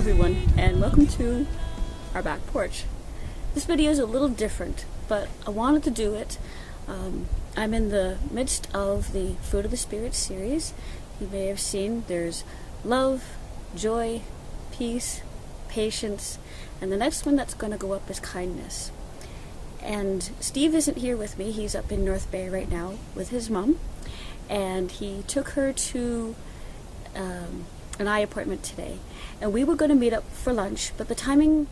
everyone, and welcome to our back porch. This video is a little different, but I wanted to do it. I'm in the midst of the Fruit of the Spirit series. You may have seen there's love, joy, peace, patience, and the next one that's going to go up is kindness. And Steve isn't here with me. He's up in North Bay right now with his mom, and he took her to an eye appointment today, and we were going to meet up for lunch, but the timing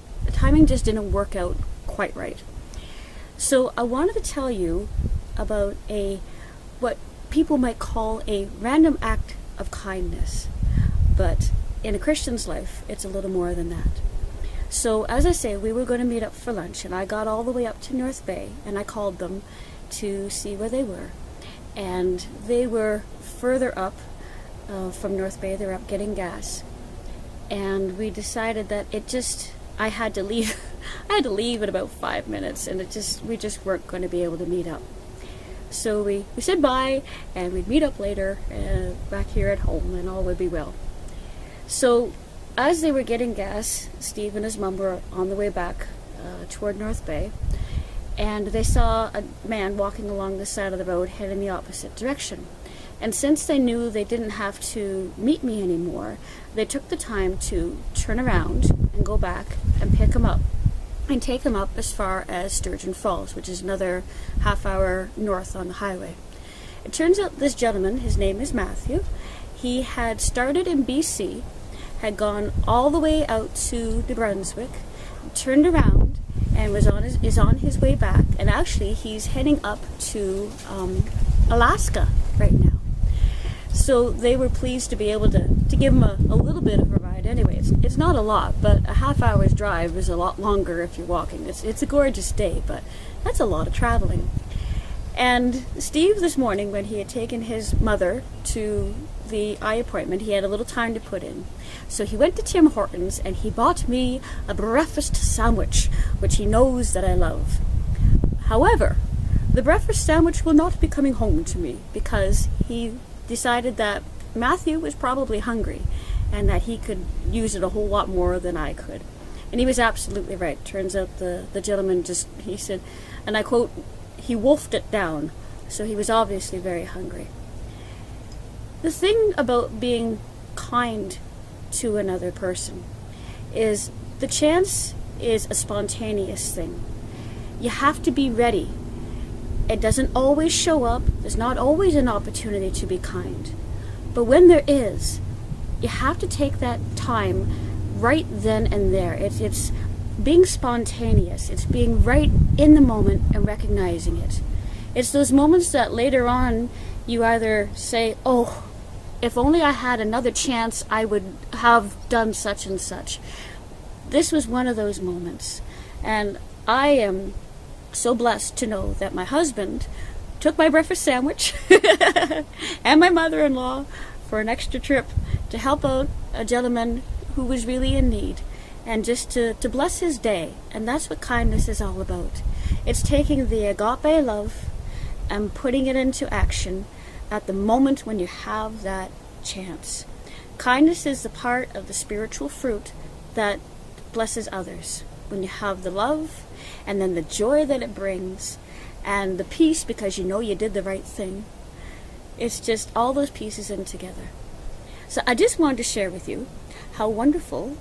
just didn't work out quite right. So I wanted to tell you about what people might call a random act of kindness, but in a Christian's life it's a little more than that. So as I say, we were going to meet up for lunch, and I got all the way up to North Bay and I called them to see where they were, and they were further up from North Bay. They're up getting gas, and we decided that I had to leave. I had to leave in about 5 minutes, and we just weren't going to be able to meet up. So we said bye, and we'd meet up later back here at home, and all would be well. So as they were getting gas, Steve and his mom were on the way back toward North Bay, and they saw a man walking along the side of the road heading the opposite direction. And since they knew they didn't have to meet me anymore, they took the time to turn around and go back and pick him up and take him up as far as Sturgeon Falls, which is another half hour north on the highway. It turns out this gentleman, his name is Matthew, he had started in BC, had gone all the way out to New Brunswick, turned around, and is on his way back. And actually, he's heading up to Alaska right now. So they were pleased to be able to give him a little bit of a ride. Anyway, it's not a lot, but a half hour's drive is a lot longer if you're walking. It's a gorgeous day, but that's a lot of traveling. And Steve, this morning, when he had taken his mother to the eye appointment, he had a little time to put in. So he went to Tim Hortons and he bought me a breakfast sandwich, which he knows that I love. However, the breakfast sandwich will not be coming home to me, because he decided that Matthew was probably hungry and that he could use it a whole lot more than I could. And he was absolutely right. Turns out the gentleman he said, and I quote, he wolfed it down. So he was obviously very hungry. The thing about being kind to another person is the chance is a spontaneous thing. You have to be ready. It doesn't always show up. There's not always an opportunity to be kind. But when there is, you have to take that time right then and there. It's being spontaneous. It's being right in the moment and recognizing it. It's those moments that later on you either say, oh, if only I had another chance, I would have done such and such. This was one of those moments. And I am so blessed to know that my husband took my breakfast sandwich and my mother-in-law for an extra trip to help out a gentleman who was really in need, and just to bless his day. And that's what kindness is all about. It's taking the agape love and putting it into action at the moment when you have that chance. Kindness is the part of the spiritual fruit that blesses others. When you have the love, and then the joy that it brings, and the peace because you know you did the right thing. It's just all those pieces in together. So I just wanted to share with you how wonderful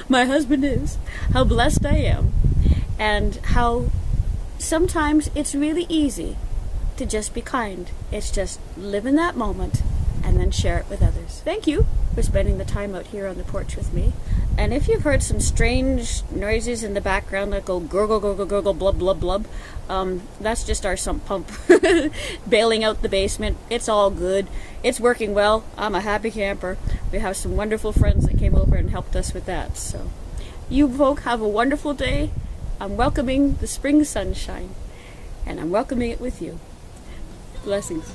my husband is, how blessed I am, and how sometimes it's really easy to just be kind. It's just live in that moment and then share it with others. Thank you for spending the time out here on the porch with me. And if you've heard some strange noises in the background that go gurgle, gurgle, gurgle, blub, blub, blub, that's just our sump pump bailing out the basement. It's all good. It's working well. I'm a happy camper. We have some wonderful friends that came over and helped us with that. So you folk have a wonderful day. I'm welcoming the spring sunshine, and I'm welcoming it with you. Blessings.